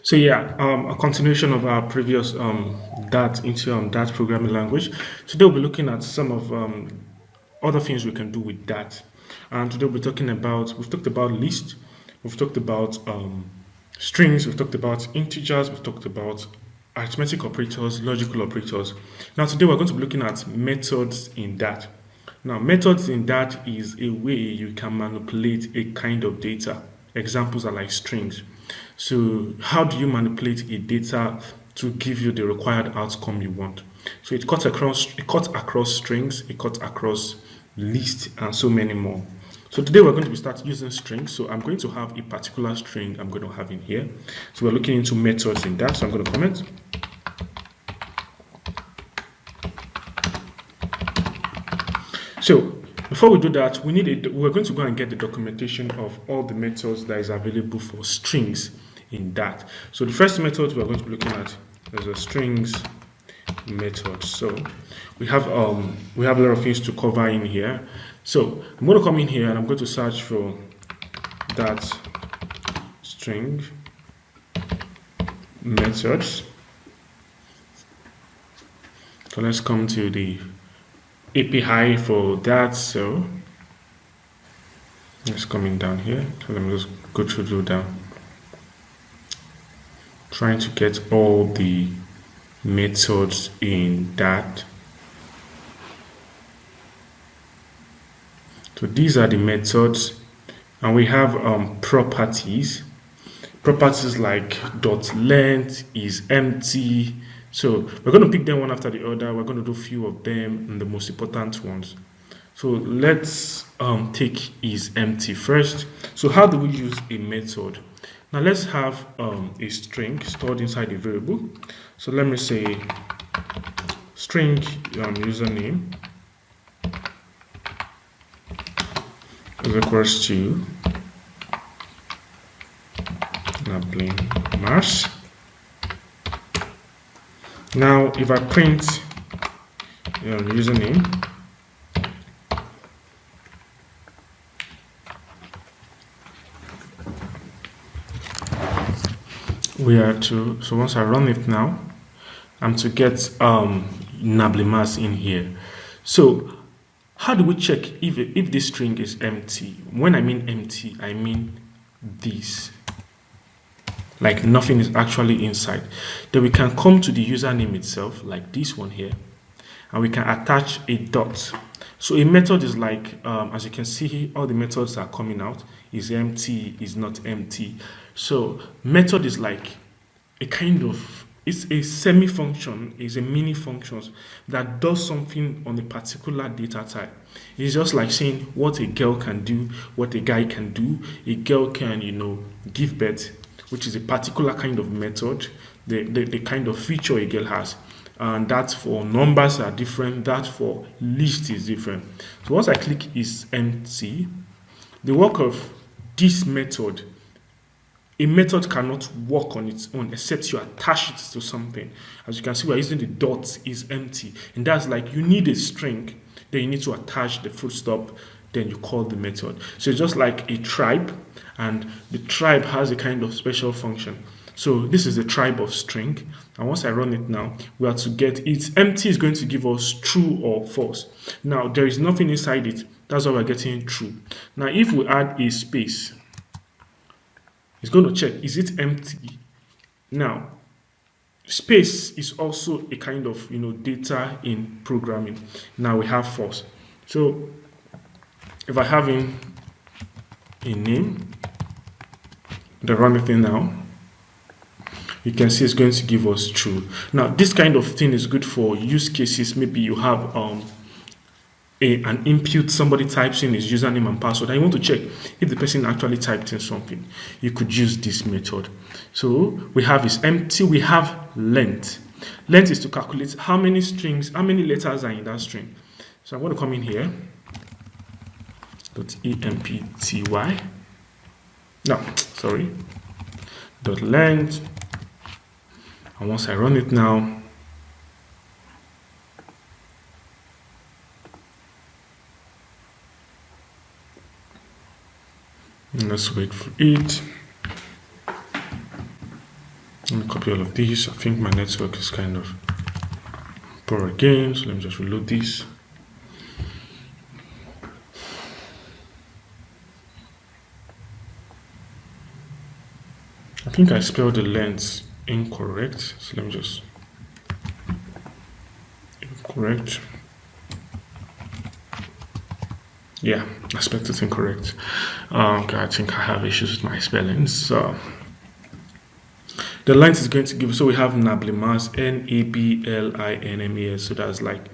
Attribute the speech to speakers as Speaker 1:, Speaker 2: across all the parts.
Speaker 1: So yeah, a continuation of our previous that into that programming language. Today we'll be looking at some of other things we can do with that. And today we'll be talking about we've talked about list, we've talked about strings, we've talked about integers, we've talked about arithmetic operators, logical operators. Now today we're going to be looking at methods in that. Now methods in that is a way you can manipulate a kind of data. Examples are like strings. So how do you manipulate a data to give you the required outcome you want? So it cuts across strings, it cuts across list, and so many more. So today we're going to be start using strings. So I'm going to have a particular string I'm going to have in here. So we're looking into methods in that. So I'm going to comment. So before we do that, we're going to go and get the documentation of all the methods that is available for strings in that. So the first method we're going to be looking at is a strings method. So we have a lot of things to cover in here. So I'm going to come in here and I'm going to search for that string methods. So let's come to the API for that. So it's coming down here. So let me just go through that. Trying to get all the methods in that. So these are the methods, and we have properties. Properties like dot length is empty. So we're going to pick them one after the other. We're going to do a few of them and the most important ones. So let's take is empty first. So how do we use a method? Now let's have a string stored inside a variable. So let me say string username is equals to Mars. Now if I print username, so once I run it now, I'm to get Nablimas in here. So how do we check if this string is empty? When I mean empty, I mean this. Like nothing is actually inside. Then we can come to the username itself, like this one here, and we can attach a dot. So a method is like, as you can see, all the methods are coming out. Is empty, is not empty. So method is like a kind of, it's a semi-function, is a mini function that does something on a particular data type. It's just like saying what a girl can do, what a guy can do. A girl can, give birth, which is a particular kind of method, the kind of feature a girl has. And that for numbers are different, that for list is different. So once I click is empty, the work of this method, a method cannot work on its own except you attach it to something. As you can see, we're using the dot is empty. And that's like you need a string, then you need to attach the full stop, then you call the method. So it's just like a tribe, and the tribe has a kind of special function. So this is the tribe of string, and once I run it now, we are to get it's empty is going to give us true or false. Now there is nothing inside it, that's why we're getting true. Now if we add a space, it's going to check is it empty. Now space is also a kind of data in programming. Now we have false. So if I have in a name, the run thing now, you can see it's going to give us true. Now this kind of thing is good for use cases. Maybe you have an input, somebody types in his username and password, and you want to check if the person actually typed in something. You could use this method. So we have is empty, we have length. Length is to calculate how many letters are in that string. So I'm going to come in here, .empty, dot length, and once I run it now, let's wait for it. copy all of these. I think my network is kind of poor again, so let me just reload this. I think I spelled the length incorrect, so let me just correct. Yeah, I spelled it incorrect. Okay, I think I have issues with my spellings. So the length is going to give, so we have Nablimas, N-A-B-L-I-N-M-A-S, so that's like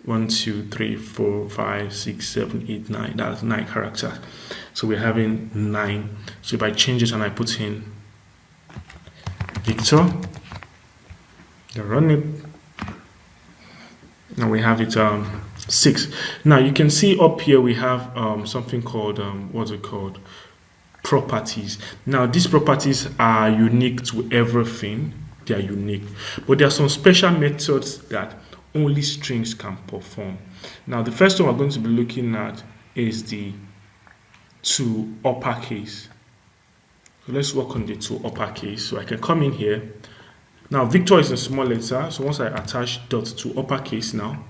Speaker 1: 1, 2, 3, 4, 5, 6, 7, 8, 9. That's 9 characters. So we're having 9. So if I change it and I put in Victor, I run it, and we have it 6. Now you can see up here we have something called what's it called? Properties. Now these properties are unique to everything. They are unique, but there are some special methods that only strings can perform. Now the first one we're going to be looking at is the to uppercase. So let's work on the to uppercase. So I can come in here. Now Victor is a small letter, so once I attach dot to uppercase now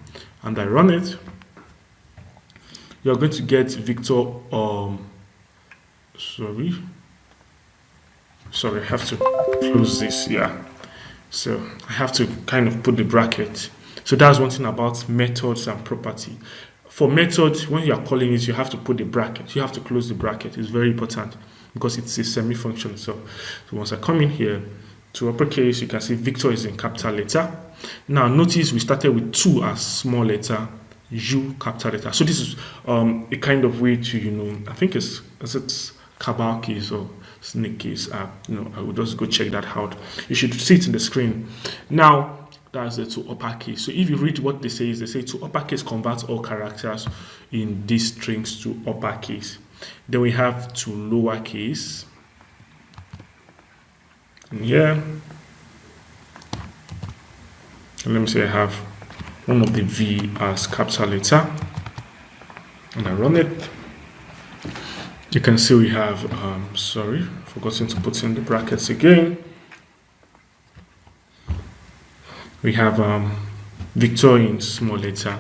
Speaker 1: and I run it, you're going to get Victor sorry, I have to close this. Yeah, so I have to kind of put the bracket. So that's one thing about methods and property. For methods, when you are calling it, you have to put the bracket. You have to close the bracket. It's very important because it's a semi-function. So once I come in here to uppercase, you can see Victor is in capital letter. Now notice we started with 2 as small letter, U capital letter. So this is a kind of way to, I think it's cabal case or snake case. I will just go check that out. You should see it in the screen. Now that's the to uppercase. So if you read what they say, is they say to uppercase converts all characters in these strings to uppercase. Then we have to lowercase. And here, and let me say I have one of the V as capital letter, and I run it. You can see we have, sorry, forgotten to put in the brackets again. We have Victor in small letter.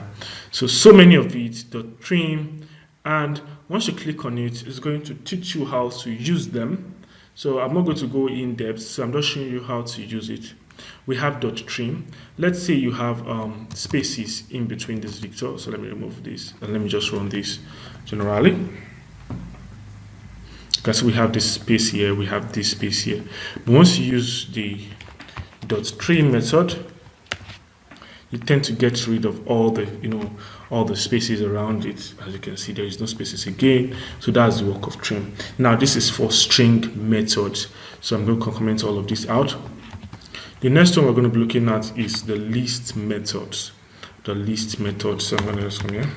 Speaker 1: So many of it, the trim, and once you click on it, it's going to teach you how to use them. So I'm not going to go in depth, so I'm just showing you how to use it. We have dot trim. Let's say you have spaces in between this Victor. So let me remove this and let me just run this generally. Because we have this space here, we have this space here. But once you use the dot trim method, you tend to get rid of all the all the spaces around it. As you can see, there is no spaces again. So that's the work of trim. Now this is for string methods. So I'm going to comment all of this out. The next one we're going to be looking at is the list methods. The list methods. So I'm going to just come here.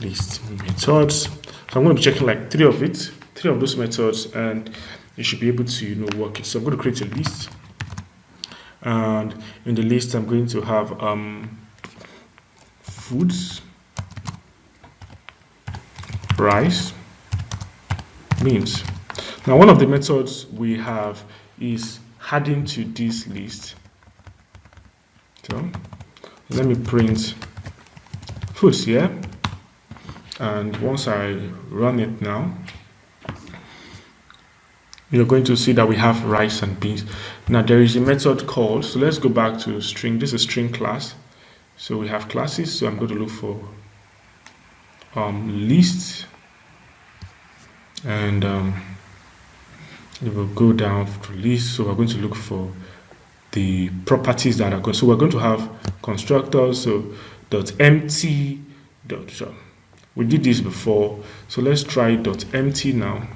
Speaker 1: List methods. So I'm going to be checking like 3 of those methods, and you should be able to work it. So I'm going to create a list. And in the list, I'm going to have foods, rice, beans. Now, one of the methods we have is adding to this list. So let me print foods here. And once I run it now, you're going to see that we have rice and beans. Now there is a method called, so let's go back to string. This is string class. So we have classes. So I'm going to look for list, and it will go down to list. So we're going to look for the properties that are going. So we're going to have constructors. So dot empty dot. We did this before. So let's try dot empty now.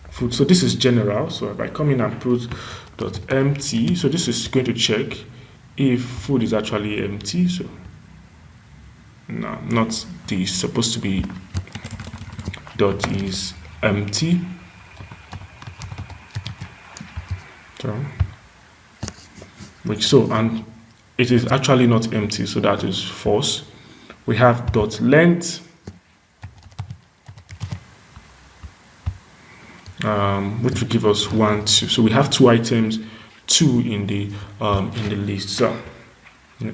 Speaker 1: Food. So this is general. So if I come in and put dot empty, so this is going to check if food is actually empty. So no, not this. Supposed to be dot is empty. So and it is actually not empty. So that is false. We have dot length. Which will give us 1, 2. So we have 2 items. 2 in the list. So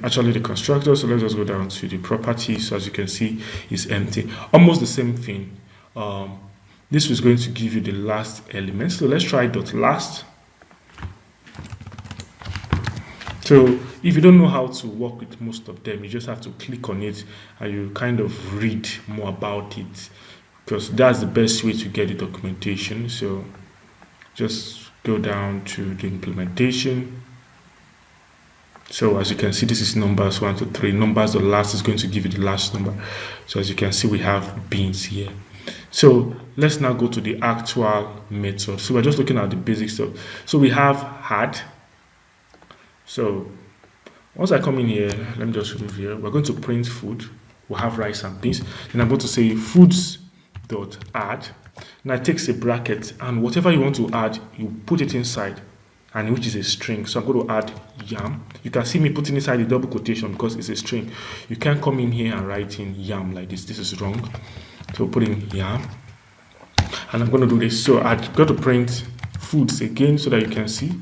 Speaker 1: actually the constructor, so let's just go down to the properties. So as you can see, it's empty. Almost the same thing. This was going to give you the last element. So let's try dot last. So if you don't know how to work with most of them, you just have to click on it and you kind of read more about it, because that's the best way to get the documentation. So just go down to the implementation. So as you can see, this is numbers 1 to 3. Numbers, the last is going to give you the last number. So as you can see, we have beans here. So let's now go to the actual method. So we're just looking at the basic stuff. So we have add. So once I come in here, let me just remove here. We're going to print food. We'll have rice and beans. Then I'm going to say foods dot add. Now it takes a bracket, and whatever you want to add, you put it inside, and which is a string. So I'm going to add yam. You can see me putting inside the double quotation because it's a string. You can't come in here and write in yam like this. This is wrong. So put in yam, and I'm going to do this. So I've got to print foods again so that you can see.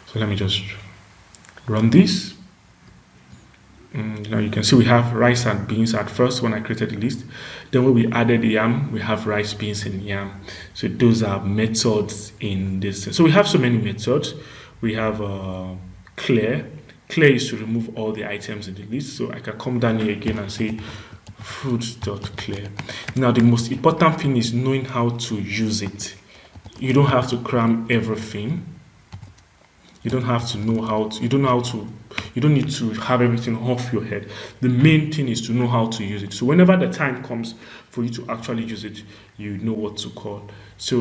Speaker 1: So let me just run this. Now you can see we have rice and beans at first when I created the list. Then when we added yam, we have rice, beans, and yam. So those are methods in this. So we have so many methods. We have clear. Clear is to remove all the items in the list. So I can come down here again and say fruits.clear. Now the most important thing is knowing how to use it. You don't have to cram everything. You don't have to know how to, you don't need to have everything off your head. The main thing is to know how to use it. So whenever the time comes for you to actually use it, you know what to call. So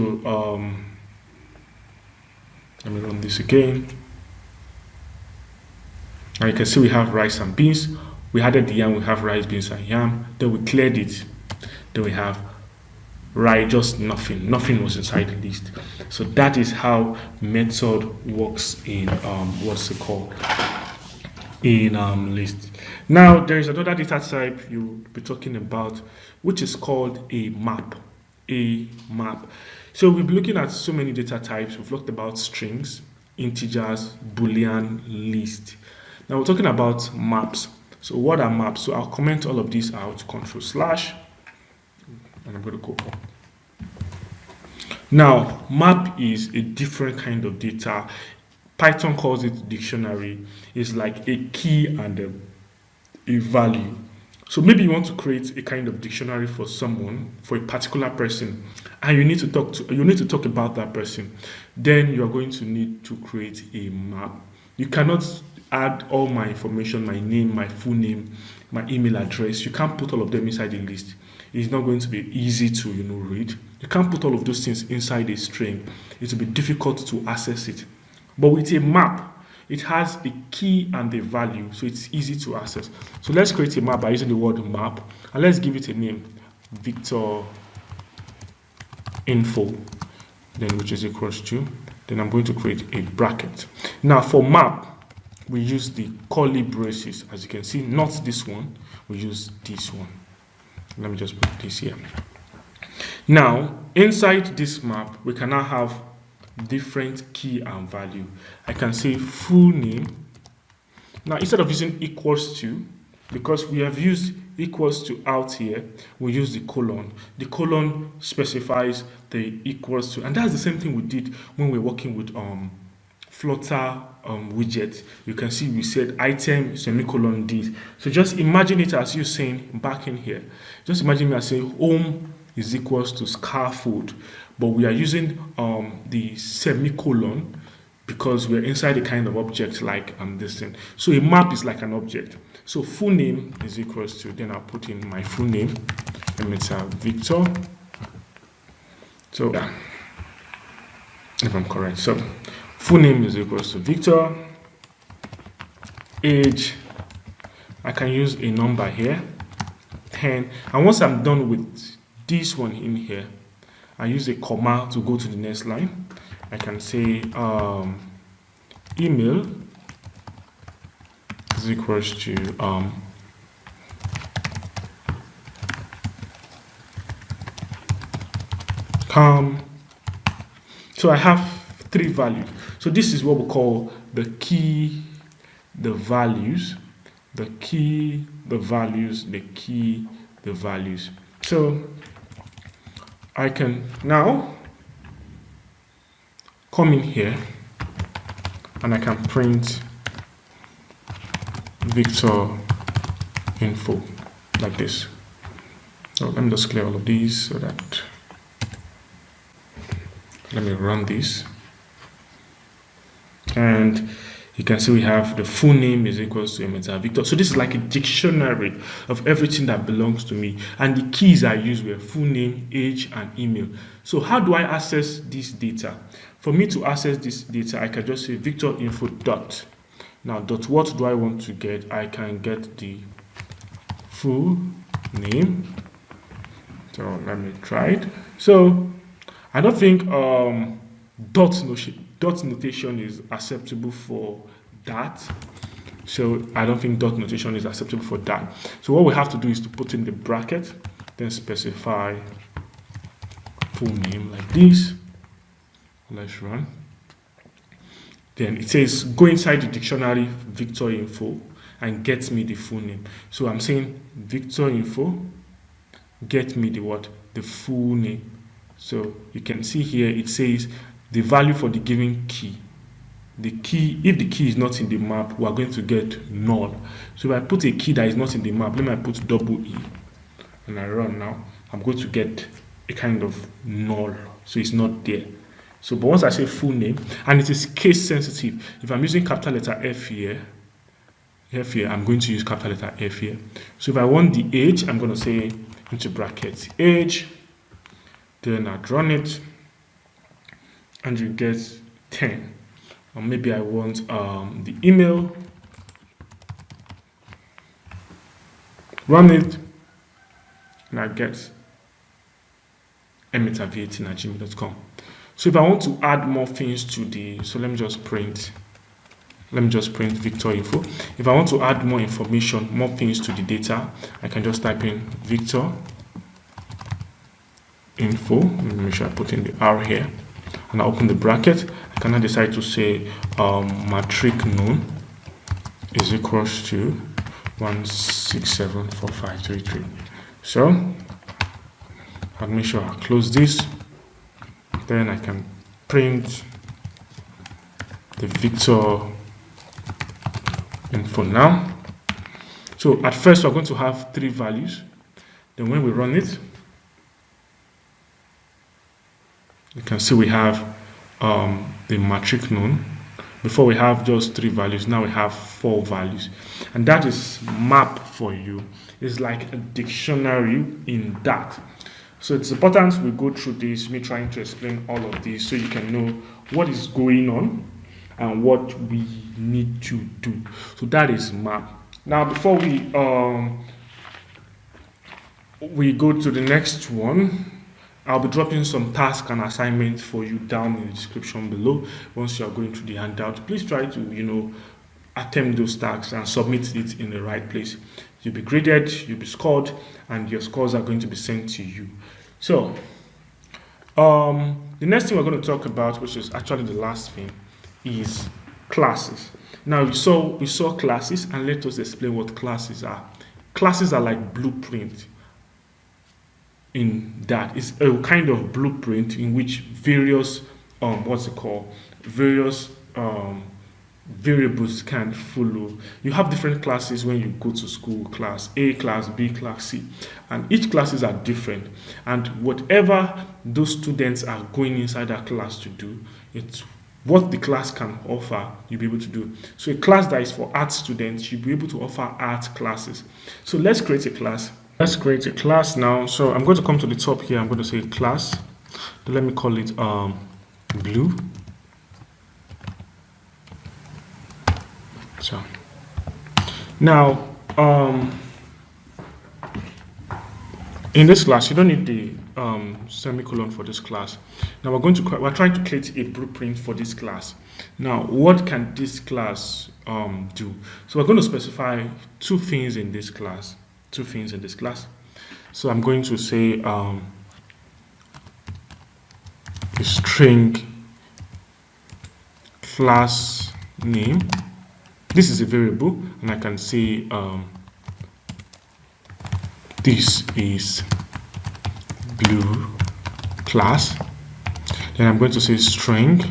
Speaker 1: let me run this again. Now you can see we have rice and beans. We added the yam, we have rice, beans, and yam. Then we cleared it. Then we have right, just nothing was inside the list. So that is how method works in what's it called, in list. Now there is another data type you'll be talking about, which is called a map. So we'll be looking at so many data types. We've looked about strings, integers, boolean, list. Now we're talking about maps. So what are maps? So I'll comment all of these out, /, and I'm going to go. Now, map is a different kind of data. Python calls it dictionary. It's like a key and a value. So maybe you want to create a kind of dictionary for someone, for a particular person, and you need to talk about that person. Then you are going to need to create a map. You cannot add all my information, my name, my full name, my email address. You can't put all of them inside the list. It's not going to be easy to read. You can't put all of those things inside a string. It will be difficult to access it. But with a map, it has a key and a value, so it's easy to access. So let's create a map by using the word map, and let's give it a name, Victor Info, then which is equals to, then I'm going to create a bracket. Now for map, we use the curly braces, as you can see, not this one, we use this one. Let me just put this here. Now, inside this map, we can now have different key and value. I can say full name. Now, instead of using equals to, because we have used equals to out here, we use the colon. The colon specifies the equals to, and that's the same thing we did when we were working with Flutter widget. You can see we said item semicolon this. So just imagine it as you saying back in here. Just imagine me as saying home is equals to scaffold, but we are using the semicolon because we're inside a kind of object like this thing. So a map is like an object. So full name is equals to, then I'll put in my full name, and it's Victor. So yeah, if I'm correct. So full name is equals to Victor. Age, I can use a number here, 10. And once I'm done with this one in here, I use a comma to go to the next line. I can say email is equals to come So I have 3 values. So this is what we call the key, the values, the key, the values, the key, the values. So I can now come in here and I can print Victor info like this. So let me just clear all of these so that, let me run this. And you can see we have the full name is equals to Emeta Victor. So this is like a dictionary of everything that belongs to me. And the keys I used were full name, age, and email. So how do I access this data? For me to access this data, I can just say Victor info dot. Now, dot what do I want to get? I can get the full name. So let me try it. So I don't think dot notation is acceptable for that. So I don't think dot notation is acceptable for that. So what we have to do is to put in the bracket, then specify full name like this. Let's run. Then it says go inside the dictionary Victor info and get me the full name. So I'm saying Victor info, get me the what? The full name. So you can see here it says the value for the given key. The key, if the key is not in the map, we are going to get null. So if I put a key that is not in the map, let me put double E and I run now, I'm going to get a kind of null. So it's not there. So but once I say full name, and it is case sensitive, if I'm using capital letter F here, I'm going to use capital letter F here. So if I want the age, I'm going to say into brackets age, then I'd run it, and you get 10. Or maybe I want the email, run it, and I get emetav18@gmail.com. So if I want to add more things to the, so let me just print Victor info. If I want to add more information, more things to the data, I can just type in Victor info. Let me make sure I put in the R here, and I open the bracket. I can now decide to say matric known is equals to 1674533. So I'll make sure I close this. Then I can print the Victor info now. So at first we're going to have 3 values. Then when we run it, you can see we have the matric known. Before we have just 3 values, now we have 4 values. And that is map for you. It's like a dictionary in that. So it's important we go through this, me trying to explain all of this so you can know what is going on and what we need to do. So that is map. Now before we go to the next one, I'll be dropping some tasks and assignments for you down in the description below. Once you are going through the handout, please try to attempt those tasks and submit it in the right place. You'll be graded, you'll be scored, and your scores are going to be sent to you. So the next thing we're going to talk about, which is actually the last thing, is classes. Now we saw classes, and let us explain what classes are. Classes are like blueprint. In that, it's a kind of blueprint in which various various variables can follow. You have different classes when you go to school: class A, class B, class C, and each classes are different, and whatever those students are going inside that class to do, it's what the class can offer, you'll be able to do. So a class that is for art students, you'll be able to offer art classes. So let's create a class. Let's create a class now. So I'm going to come to the top here. I'm going to say class. Let me call it blue. So now in this class, you don't need the semicolon for this class. Now we're trying to create a blueprint for this class. Now, what can this class do? So we're going to specify 2 things in this class. So I'm going to say a string class name. This is a variable, and I can say this is blue class. Then I'm going to say string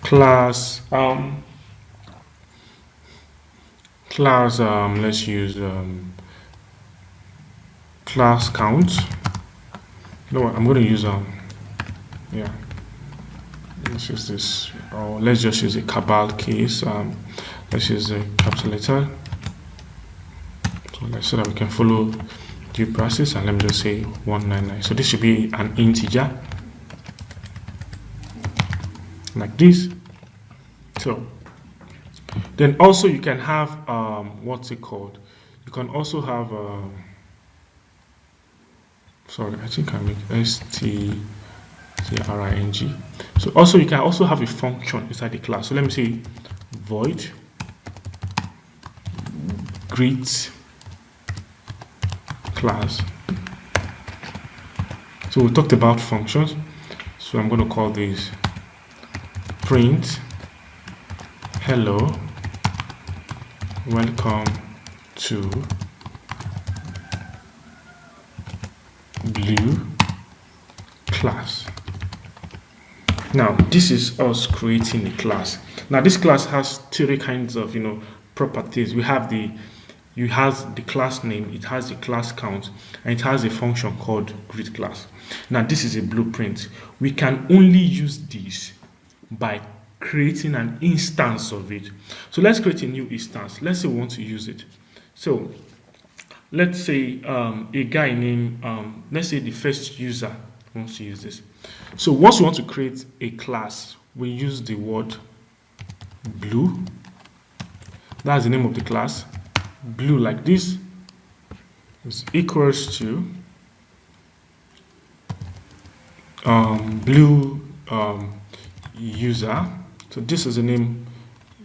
Speaker 1: class let's use class count. No, I'm going to use yeah, let's use this, or let's just use a cabal case. Let's use a capital letter, so that we can follow due process. And let me just say 199. So this should be an integer like this. So then also you can have what's it called? You can also have sorry, I think I make string. So also you can also have a function inside the class. So let me say void greet class. So we talked about functions, so I'm going to call this print hello, welcome to blue class. Now this is us creating a class. Now this class has three kinds of properties. We have it has the class name, it has the class count, and it has a function called greet class. Now this is a blueprint. We can only use this by creating an instance of it. So let's create a new instance. Let's say we want to use it. So let's say a guy named let's say the first user wants to use this. So once we want to create a class, we use the word blue. That's the name of the class. Blue like this is equals to blue user. So this is the name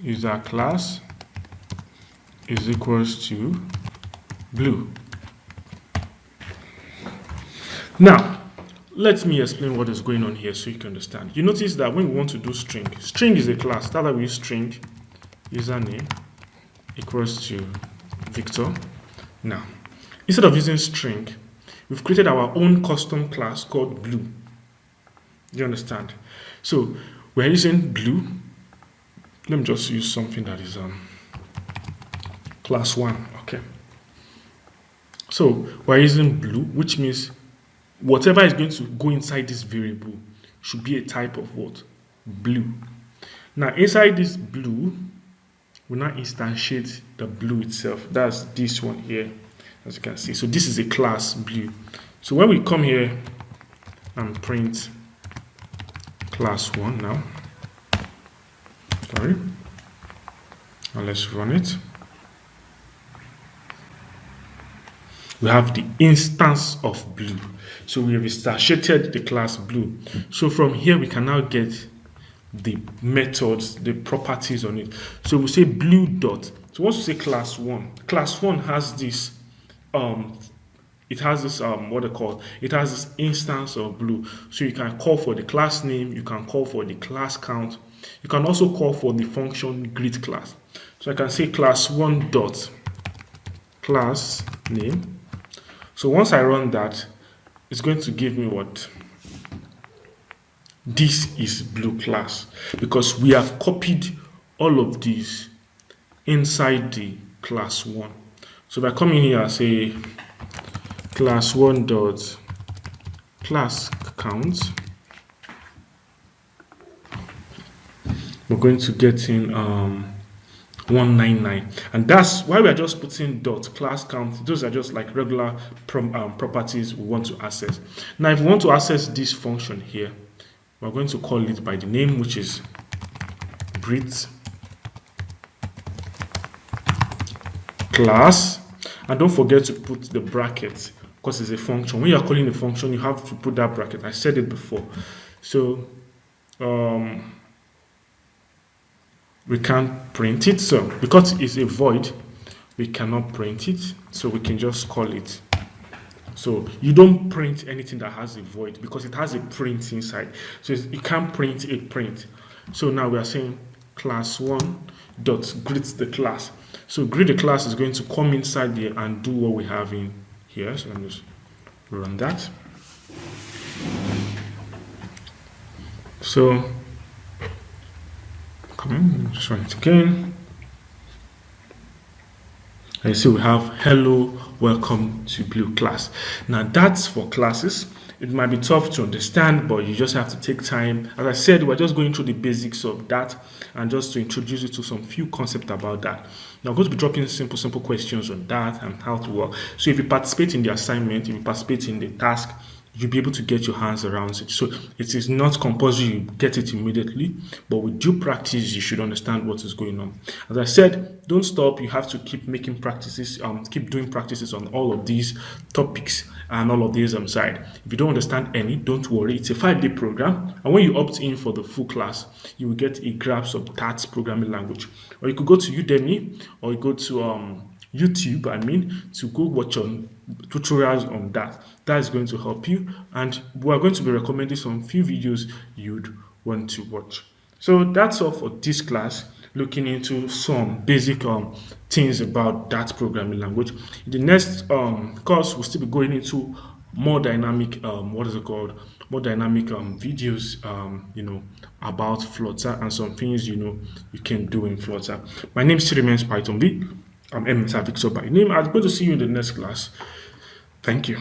Speaker 1: user class is equals to blue. Now let me explain what is going on here so you can understand. You notice that when we want to do string is a class. That's why we use string username equals to Victor. Now instead of using string, we've created our own custom class called blue. Do you understand? So we're using blue. Let me just use something that is class 1. Okay, so we're using blue, which means whatever is going to go inside this variable should be a type of what? Blue. Now inside this blue, we now instantiate the blue itself. That's this one here, as you can see. So this is a class blue. So when we come here and print class 1 now, sorry, now let's run it. We have the instance of blue. So we have instantiated the class blue. So from here we can now get the methods, the properties on it. So we say blue dot. So once we say class 1 has this it has this what they call, it has this instance of blue. So you can call for the class name, you can call for the class count, you can also call for the function greet class. So I can say class 1 dot class name. So once I run that, it's going to give me what? This is blue class, because we have copied all of these inside the class 1. So by coming here, I say class 1 dot class count, we're going to get in 199, and that's why we are just putting dot class count. Those are just like regular properties we want to access. Now if we want to access this function here, we're going to call it by the name, which is greet class, and don't forget to put the bracket because it's a function. When you're calling a function, you have to put that bracket. I said it before. So we can't print it, so because it's a void we cannot print it, so we can just call it So you don't print anything that has a void because it has a print inside. So you can't print a print. So now we are saying class one dot greet the class. So greet the class is going to come inside there and do what we have in here. So let me just run that. So come on, just run it again. And you see we have hello, welcome to Blue class. Now that's for classes. It might be tough to understand, but you just have to take time. As I said, we're just going through the basics of that and just to introduce you to some few concepts about that. Now I'm going to be dropping simple questions on that and how to work. So if you participate in the assignment, if you participate in the task, you'll be able to get your hands around it. So it is not compulsory you get it immediately, but with due practice, you should understand what is going on. As I said, don't stop. You have to keep making practices, keep doing practices on all of these topics and all of these side. If you don't understand any, don't worry. It's a 5-day program, and when you opt in for the full class, you will get a grasp of that programming language. Or you could go to Udemy, or you go to YouTube, to go watch on tutorials on that. That is going to help you, and we are going to be recommending some few videos you'd want to watch. So that's all for this class, looking into some basic things about that programming language. In the next course, we'll still be going into more dynamic more dynamic videos about Flutter and some things you can do in Flutter. My name is Remains Python B. I'm Victor by name. I'm going to see you in the next class. Thank you.